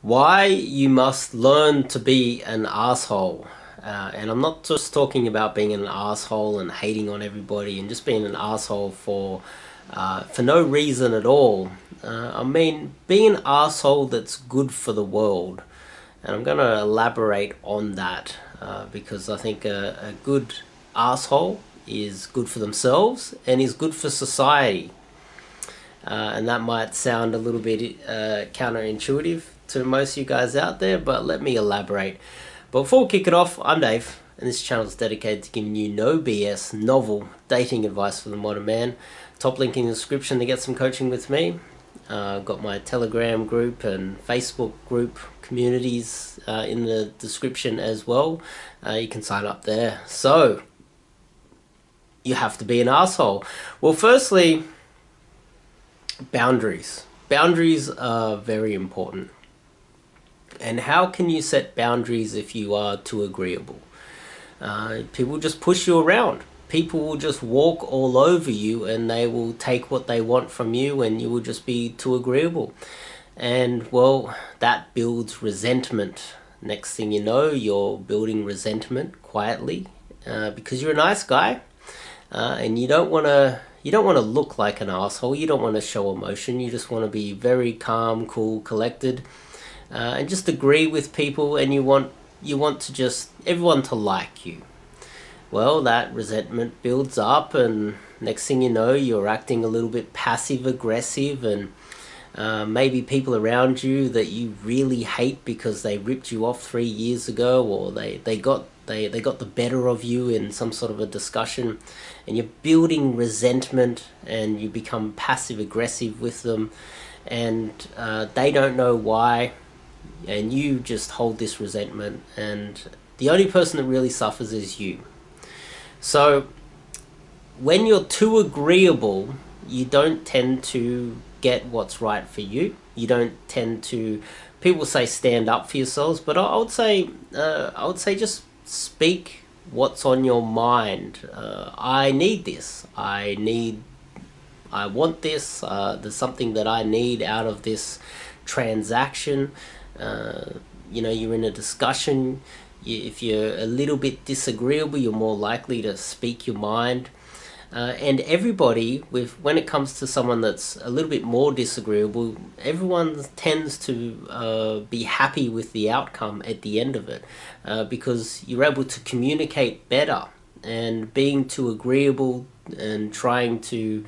Why you must learn to be an asshole. And I'm not just talking about being an asshole and hating on everybody and just being an asshole for no reason at all. I mean, being an asshole that's good for the world. And I'm going to elaborate on that because I think a good asshole is good for themselves and is good for society. And that might sound a little bit counterintuitive to most of you guys out there, but let me elaborate. But before we kick it off, I'm Dave, and this channel is dedicated to giving you no BS, novel dating advice for the modern man. Top link in the description to get some coaching with me. I've got my Telegram group and Facebook group communities in the description as well. You can sign up there. So, you have to be an asshole. Well, firstly, boundaries. Boundaries are very important. And how can you set boundaries if you are too agreeable? People just push you around. People will just walk all over you and they will take what they want from you and you will just be too agreeable. And well, that builds resentment. Next thing you know, you're building resentment quietly because you're a nice guy and you don't want to look like an asshole. You don't want to show emotion. You just want to be very calm, cool, collected, and just agree with people. And you want to just everyone to like you. Well, that resentment builds up, and next thing you know, you're acting a little bit passive aggressive, and maybe people around you that you really hate because they ripped you off 3 years ago, or they got the better of you in some sort of a discussion, and you're building resentment and you become passive aggressive with them, and they don't know why, and you just hold this resentment, and the only person that really suffers is you. So when you're too agreeable, you don't tend to get what's right for you. You don't tend to, people say stand up for yourselves, but I would say just speak what's on your mind. I need this. I want this. There's something that I need out of this transaction. You're in a discussion. If you're a little bit disagreeable, you're more likely to speak your mind. And everybody, when it comes to someone that's a little bit more disagreeable, everyone tends to be happy with the outcome at the end of it because you're able to communicate better. And being too agreeable and trying to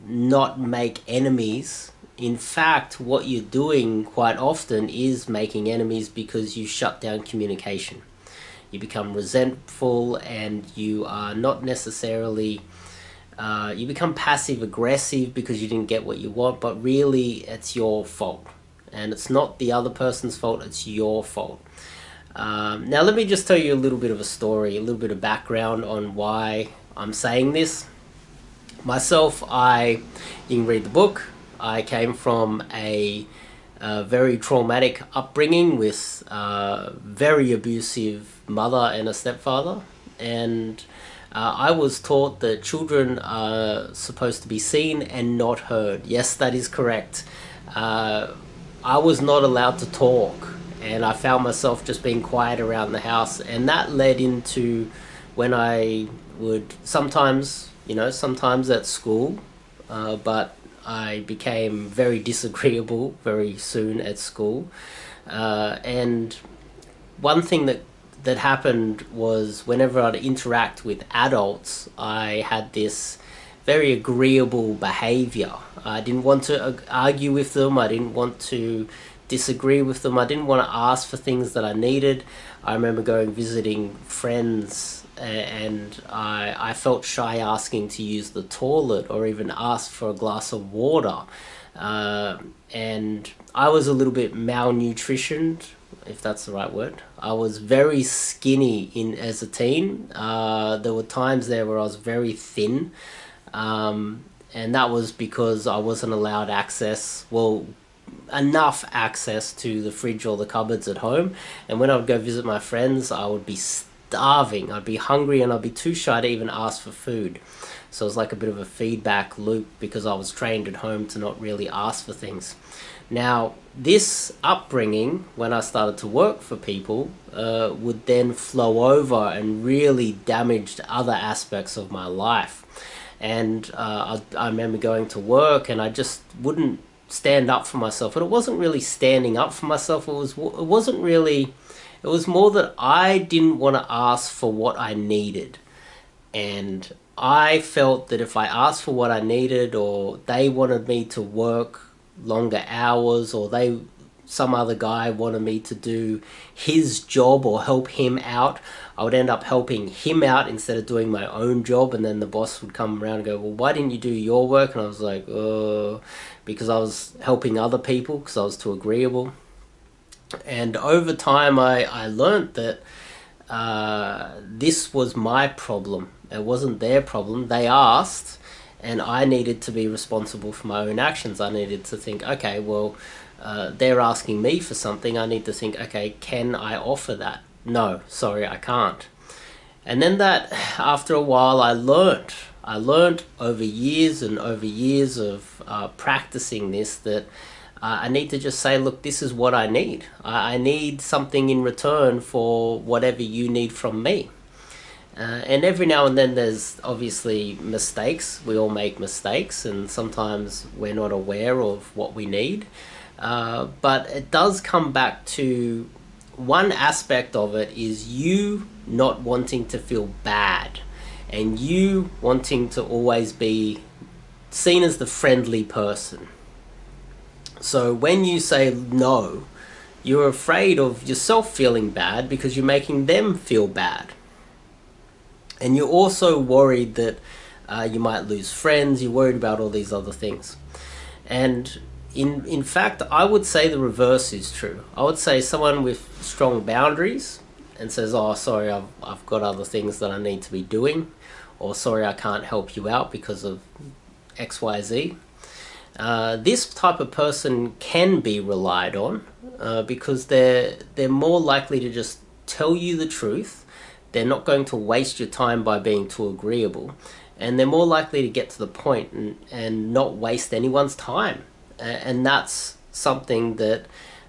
not make enemies, in fact, what you're doing quite often is making enemies because you shut down communication. You become resentful and you are not necessarily, you become passive aggressive because you didn't get what you want, but really it's your fault. And it's not the other person's fault, it's your fault. Now let me just tell you a little bit of a story, a little bit of background on why I'm saying this. Myself, you can read the book. I came from a very traumatic upbringing with a very abusive mother and a stepfather, and I was taught that children are supposed to be seen and not heard. Yes, that is correct. I was not allowed to talk, and I found myself just being quiet around the house, and that led into when I would sometimes at school, but I became very disagreeable very soon at school. And one thing that happened was whenever I'd interact with adults, I had this very agreeable behavior. I didn't want to argue with them. I didn't want to disagree with them. I didn't want to ask for things that I needed. I remember going visiting friends and I felt shy asking to use the toilet or even ask for a glass of water. And I was a little bit malnutritioned, if that's the right word. I was very skinny as a teen. There were times there where I was very thin. And that was because I wasn't allowed enough access to the fridge or the cupboards at home. And when I would go visit my friends, I would be starving. I'd be hungry and I'd be too shy to even ask for food. So it was like a bit of a feedback loop because I was trained at home to not really ask for things. Now, this upbringing, when I started to work for people, would then flow over and really damaged other aspects of my life. And I remember going to work and I just wouldn't stand up for myself. And it wasn't really standing up for myself. It wasn't really. It was more that I didn't want to ask for what I needed. And I felt that if I asked for what I needed, or they wanted me to work longer hours, or some other guy wanted me to do his job or help him out, I would end up helping him out instead of doing my own job. And then the boss would come around and go, well, why didn't you do your work? And I was like, because I was helping other people because I was too agreeable. And over time I learned that this was my problem. It wasn't their problem. They asked, and I needed to be responsible for my own actions. I needed to think, okay, well, they're asking me for something. I need to think, okay, can I offer that? No, sorry, I can't. And then that, after a while, I learned over years and over years of practicing this, that I need to just say, look, this is what I need. I need something in return for whatever you need from me. And every now and then there's obviously mistakes. We all make mistakes, and sometimes we're not aware of what we need. But it does come back to one aspect of it is you not wanting to feel bad, and you wanting to always be seen as the friendly person. So when you say no, you're afraid of yourself feeling bad because you're making them feel bad. And you're also worried that you might lose friends. You're worried about all these other things. And in fact, I would say the reverse is true. I would say someone with strong boundaries and says, oh, sorry, I've got other things that I need to be doing, or sorry, I can't help you out because of XYZ. This type of person can be relied on because they're more likely to just tell you the truth. They're not going to waste your time by being too agreeable, and they're more likely to get to the point and not waste anyone's time. And that's something that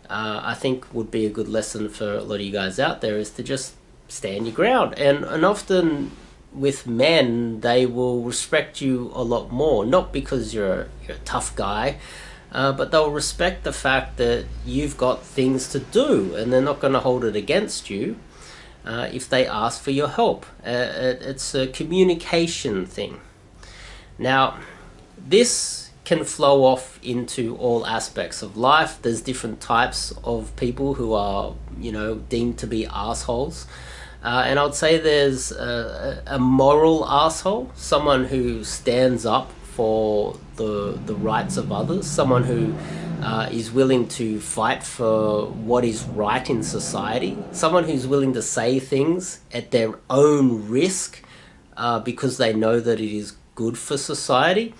I think would be a good lesson for a lot of you guys out there, is to just stand your ground. And often with men, they will respect you a lot more, not because you're a tough guy, but they'll respect the fact that you've got things to do, and they're not going to hold it against you if they ask for your help. It's a communication thing. Now, this can flow off into all aspects of life. There's different types of people who are, deemed to be assholes. And I would say there's a moral asshole, someone who stands up for the rights of others, someone who is willing to fight for what is right in society, someone who's willing to say things at their own risk because they know that it is good for society.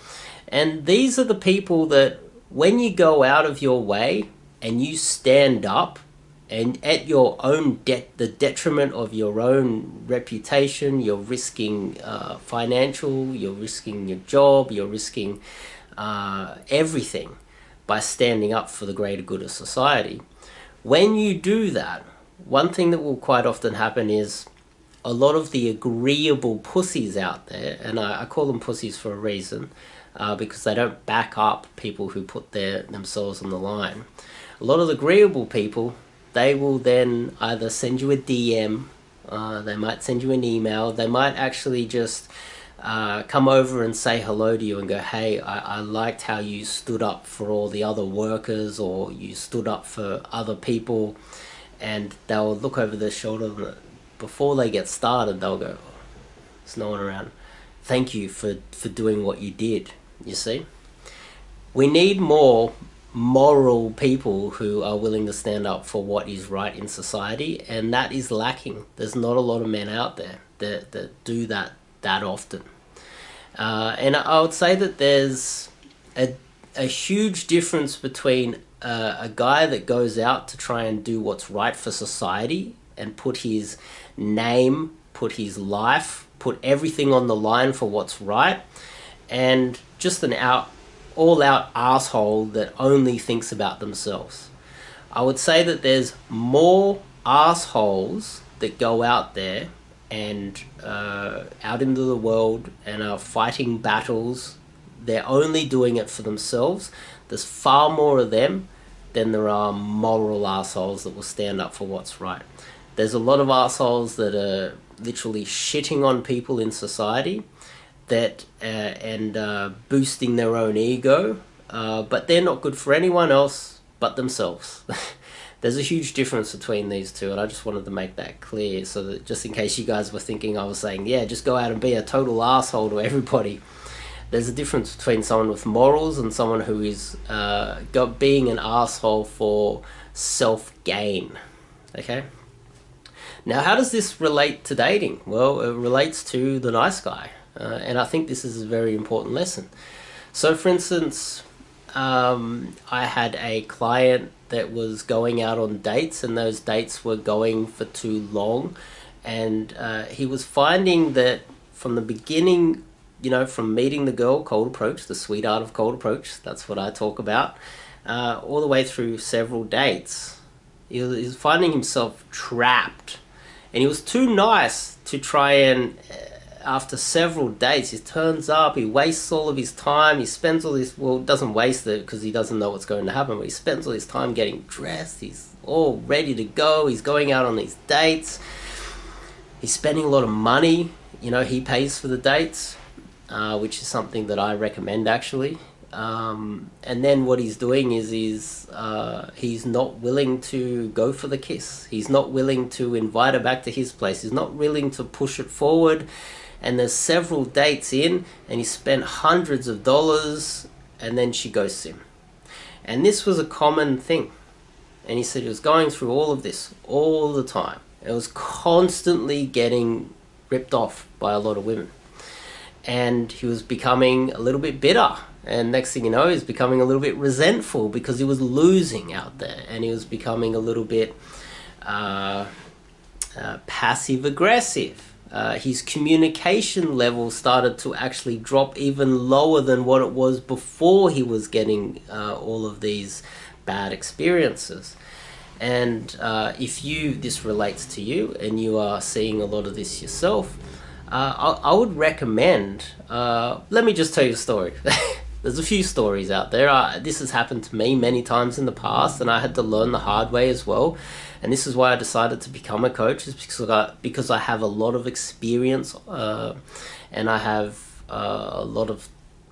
And these are the people that, when you go out of your way and you stand up, and at your own the detriment of your own reputation, you're risking financial, you're risking your job, you're risking everything by standing up for the greater good of society. When you do that, one thing that will quite often happen is a lot of the agreeable pussies out there, and I call them pussies for a reason, because they don't back up people who put themselves on the line. A lot of the agreeable people, they will then either send you a DM, they might send you an email, they might actually just come over and say hello to you and go, hey, I liked how you stood up for all the other workers, or you stood up for other people. And they'll look over their shoulder, before they get started, they'll go, oh, there's no one around. Thank you for doing what you did, you see? We need more moral people who are willing to stand up for what is right in society, and that is lacking. There's not a lot of men out there that do that often. And I would say that there's a huge difference between a guy that goes out to try and do what's right for society and put his name, put his life, put everything on the line for what's right, and just an all-out asshole that only thinks about themselves. I would say that there's more assholes that go out there and out into the world and are fighting battles. They're only doing it for themselves. There's far more of them than there are moral assholes that will stand up for what's right. There's a lot of assholes that are literally shitting on people in society that and boosting their own ego, but they're not good for anyone else but themselves. There's a huge difference between these two, and I just wanted to make that clear, so that just in case you guys were thinking I was saying, yeah, just go out and be a total asshole to everybody. There's a difference between someone with morals and someone who is being an asshole for self-gain. Okay? Now, how does this relate to dating? Well, it relates to the nice guy, and I think this is a very important lesson. So, for instance, I had a client that was going out on dates, and those dates were going for too long, and he was finding that from the beginning, you know, from meeting the girl, cold approach, the sweet art of cold approach, that's what I talk about, all the way through several dates, he was finding himself trapped, and he was too nice to try and after several dates, he turns up, he wastes all of his time, he spends all this, well, doesn't waste it because he doesn't know what's going to happen, but he spends all his time getting dressed, he's all ready to go, he's going out on these dates, he's spending a lot of money, you know, he pays for the dates, which is something that I recommend actually. And then what he's doing is he's not willing to go for the kiss, he's not willing to invite her back to his place, he's not willing to push it forward. And there's several dates in, and he spent hundreds of dollars, and then she ghosts him. And this was a common thing. And he said he was going through all of this all the time. It was constantly getting ripped off by a lot of women. And he was becoming a little bit bitter. And next thing you know, he's becoming a little bit resentful because he was losing out there. And he was becoming a little bit passive-aggressive. His communication level started to actually drop even lower than what it was before he was getting all of these bad experiences. And if this relates to you and you are seeing a lot of this yourself, I would recommend, let me just tell you a story. There's a few stories out there. This has happened to me many times in the past, and I had to learn the hard way as well. And this is why I decided to become a coach, is because I have a lot of experience, and I have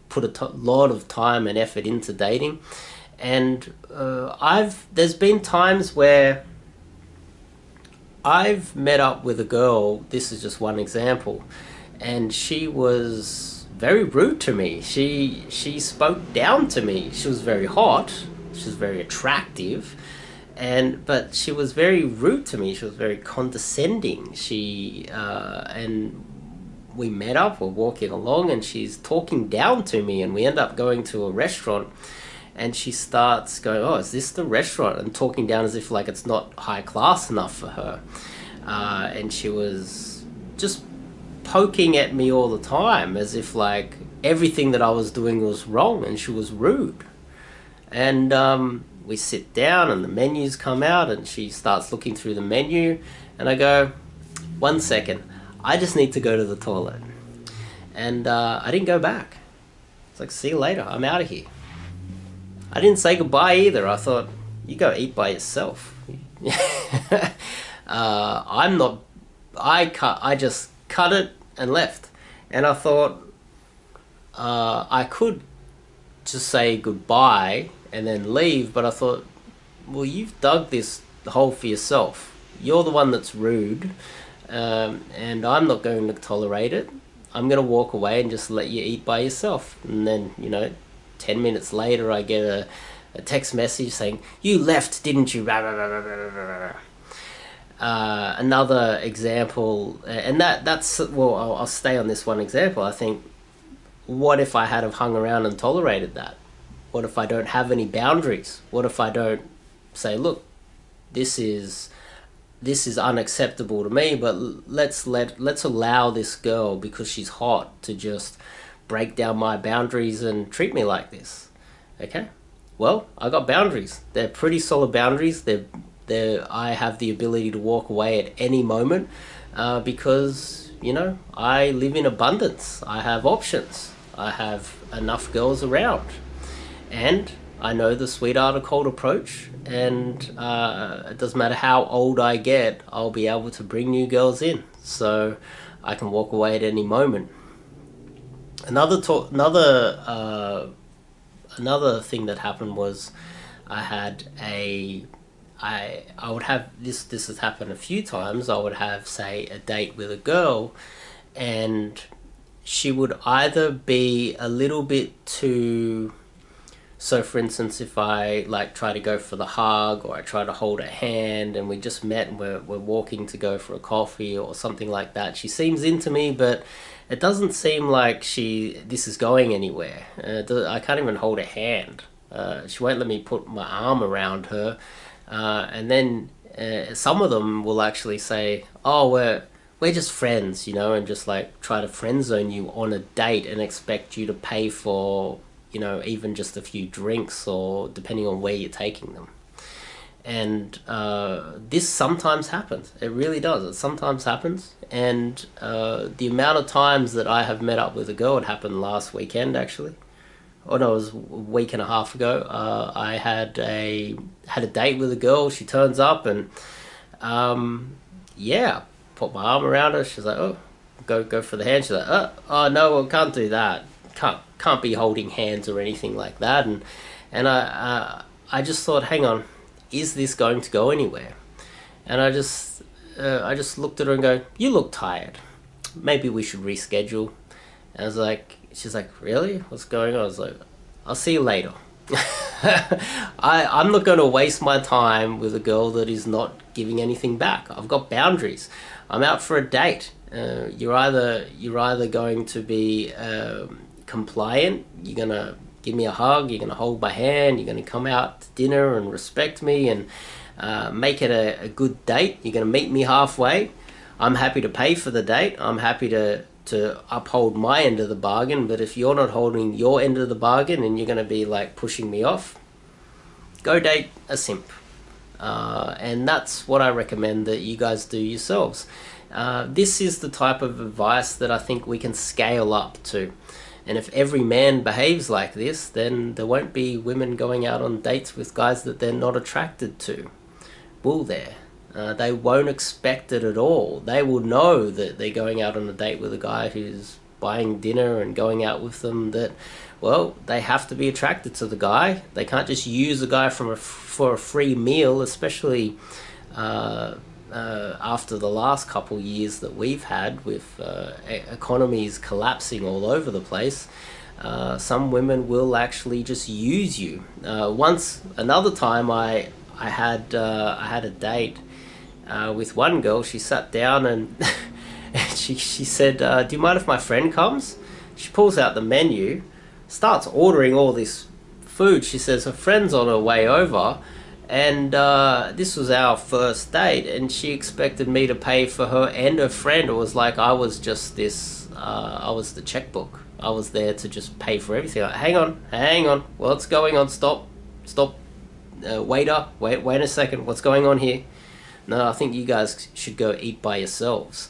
put a lot of time and effort into dating. And there's been times where I've met up with a girl, this is just one example, and she was very rude to me. She spoke down to me. She was very hot, she was very attractive, but she was very rude to me. She was very condescending. And we met up, we're walking along, and she's talking down to me, and we end up going to a restaurant, and she starts going, oh, is this the restaurant? And talking down as if like it's not high class enough for her. And she was just poking at me all the time as if like everything that I was doing was wrong, and she was rude. And we sit down and the menus come out, and she starts looking through the menu, and I go, 1 second, I just need to go to the toilet. And I didn't go back. It's like, see you later, I'm out of here. I didn't say goodbye either. I thought, you go eat by yourself. I just cut it and left. And I thought, I could just say goodbye and then leave, but I thought, well, you've dug this hole for yourself. You're the one that's rude, and I'm not going to tolerate it. I'm going to walk away and just let you eat by yourself. And then, 10 minutes later, I get a text message saying, you left, didn't you? Another example, and that's, well, I'll stay on this one example. I think, what if I had have hung around and tolerated that? What if I don't have any boundaries? What if I don't say, look, this is unacceptable to me, but let's allow this girl, because she's hot, to just break down my boundaries and treat me like this. Okay, well, I got boundaries. They're pretty solid boundaries. I have the ability to walk away at any moment, because, you know, I live in abundance. I have options. I have enough girls around, and I know the sweetheart or cold approach. And it doesn't matter how old I get, I'll be able to bring new girls in, so I can walk away at any moment. Another thing that happened was I had a I would have this has happened a few times. I would have, say, a date with a girl, and she would either be a little bit too, so for instance, if I like try to go for the hug, or I try to hold her hand and we just met and we're walking to go for a coffee or something like that, she seems into me, but it doesn't seem like this is going anywhere. I can't even hold her hand. She won't let me put my arm around her. And then some of them will actually say, "Oh, we're just friends," you know, and just like try to friend zone you on a date and expect you to pay for, you know, even just a few drinks, or depending on where you're taking them. And this sometimes happens. It really does. It sometimes happens. And the amount of times that I have met up with a girl, it happened last weekend actually. Oh no, it was a week and a half ago. I had a date with a girl. She turns up, and yeah, put my arm around her. She's like, "Oh, go for the hand." She's like, "Oh no, I can't do that. Can't be holding hands or anything like that." And I just thought, hang on, is this going to go anywhere? And I just looked at her and go, "You look tired. Maybe we should reschedule." And I was like, she's like, "Really? What's going on?" I was like, "I'll see you later." I'm not going to waste my time with a girl that is not giving anything back. I've got boundaries. I'm out for a date. You're either going to be compliant. You're gonna give me a hug. You're gonna hold my hand. You're gonna come out to dinner and respect me and make it a good date. You're gonna meet me halfway. I'm happy to pay for the date. I'm happy to uphold my end of the bargain. But if you're not holding your end of the bargain and you're going to be like pushing me off, go date a simp. And that's what I recommend that you guys do yourselves. This is the type of advice that I think we can scale up to. And if every man behaves like this, then there won't be women going out on dates with guys that they're not attracted to, will there? They won't expect it at all. They will know that they're going out on a date with a guy who's buying dinner and going out with them, that, well, they have to be attracted to the guy. They can't just use a guy for a free meal, especially after the last couple years that we've had with economies collapsing all over the place. Some women will actually just use you. Another time I had a date with one girl. She sat down and she said, "Do you mind if my friend comes?" She pulls out the menu, starts ordering all this food. She says her friend's on her way over, and this was our first date, and she expected me to pay for her and her friend. It was like I was just this, I was the checkbook. I was there to just pay for everything. Like, hang on, what's going on? Stop, waiter, wait a second, what's going on here? No, I think you guys should go eat by yourselves.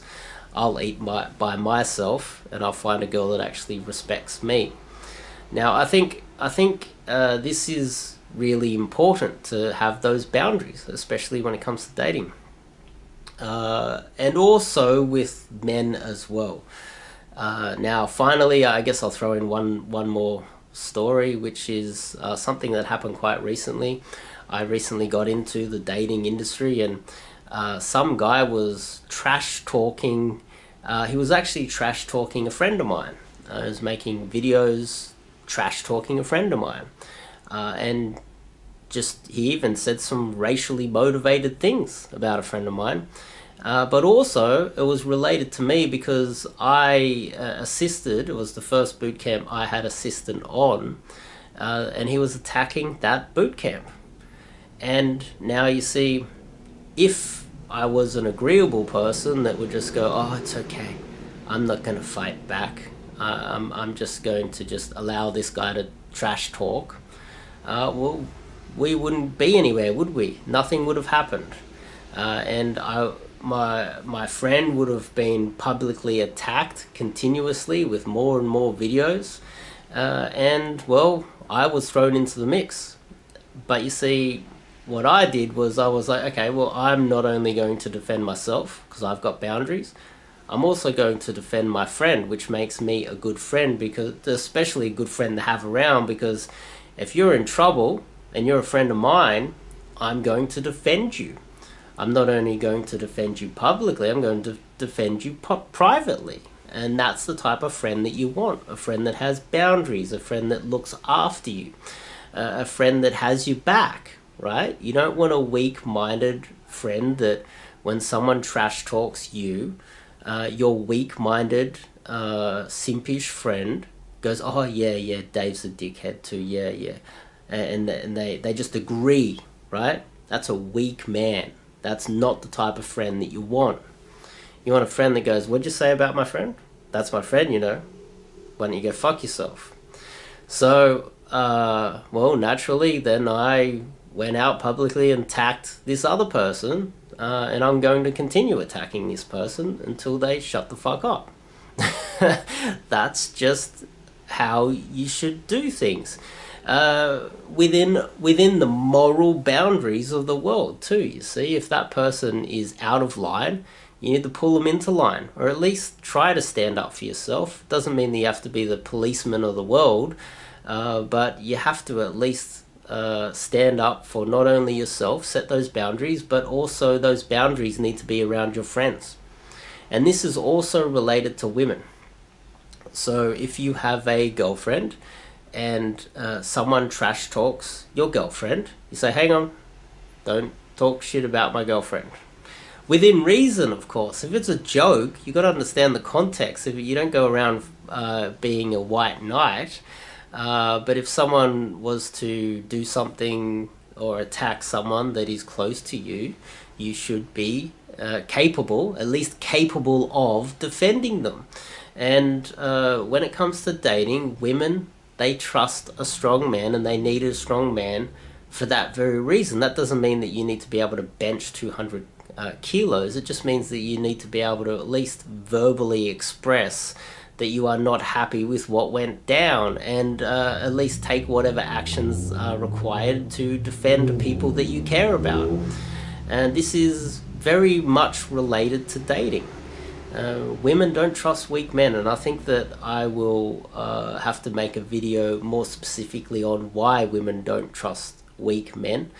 I'll eat by myself, and I'll find a girl that actually respects me. Now, I think this is really important to have those boundaries, especially when it comes to dating, and also with men as well. Now, finally, I guess I'll throw in one more story, which is something that happened quite recently. I recently got into the dating industry, and some guy was trash talking. He was actually trash talking a friend of mine. He was making videos trash talking a friend of mine, and he even said some racially motivated things about a friend of mine. But also, it was related to me because I assisted. It was the first boot camp I had assisted on, and he was attacking that boot camp. And now you see, if I was an agreeable person that would just go, "Oh, it's okay, I'm not going to fight back. I'm just going to just allow this guy to trash talk," well, we wouldn't be anywhere, would we? Nothing would have happened. And my friend would have been publicly attacked continuously with more and more videos. And, well, I was thrown into the mix. But you see, what I did was I was like, okay, well, I'm not only going to defend myself because I've got boundaries, I'm also going to defend my friend, which makes me a good friend, because especially a good friend to have around, because if you're in trouble and you're a friend of mine, I'm going to defend you. I'm not only going to defend you publicly, I'm going to defend you privately. And that's the type of friend that you want. A friend that has boundaries, a friend that looks after you, a friend that has you back, right? You don't want a weak-minded friend that when someone trash talks you, your weak-minded, simpish friend goes, oh, yeah, Dave's a dickhead too, yeah. And they just agree, right? That's a weak man. That's not the type of friend that you want. You want a friend that goes, what'd you say about my friend? That's my friend, you know. Why don't you go fuck yourself? So, well, naturally, then I went out publicly and attacked this other person, and I'm going to continue attacking this person until they shut the fuck up. That's just how you should do things. Within the moral boundaries of the world too. You see, if that person is out of line, you need to pull them into line, or at least try to stand up for yourself. Doesn't mean that you have to be the policeman of the world, but you have to at least stand up for not only yourself, set those boundaries, but also those boundaries need to be around your friends. And this is also related to women. So if you have a girlfriend and someone trash talks your girlfriend, you say, hang on, don't talk shit about my girlfriend. Within reason, of course. If it's a joke, you got to understand the context. If you don't go around being a white knight, but if someone was to do something or attack someone that is close to you, you should be capable, at least capable of defending them. And when it comes to dating, women, they trust a strong man, and they need a strong man for that very reason. That doesn't mean that you need to be able to bench 200 kilos. It just means that you need to be able to at least verbally express that you are not happy with what went down, and at least take whatever actions are required to defend people that you care about. And this is very much related to dating. Women don't trust weak men, and I think that I will have to make a video more specifically on why women don't trust weak men,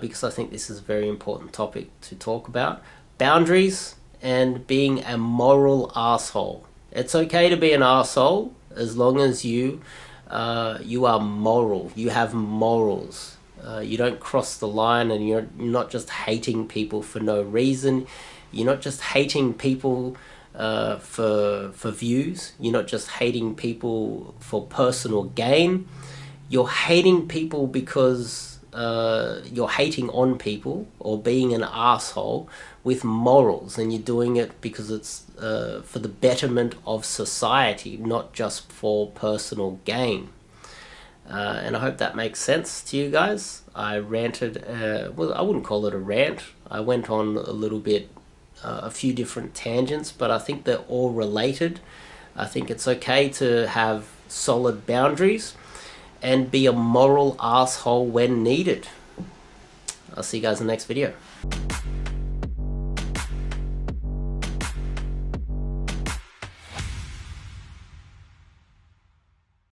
because I think this is a very important topic to talk about. Boundaries and being a moral asshole. It's okay to be an asshole as long as you are moral. You have morals. You don't cross the line, and you're not just hating people for no reason. You're not just hating people for views. You're not just hating people for personal gain. You're hating people because you're hating on people, or being an asshole with morals, and you're doing it because it's for the betterment of society, not just for personal gain. And I hope that makes sense to you guys. I ranted, well, I wouldn't call it a rant. I went on a little bit, a few different tangents, but I think they're all related. I think it's okay to have solid boundaries and be a moral asshole when needed. I'll see you guys in the next video.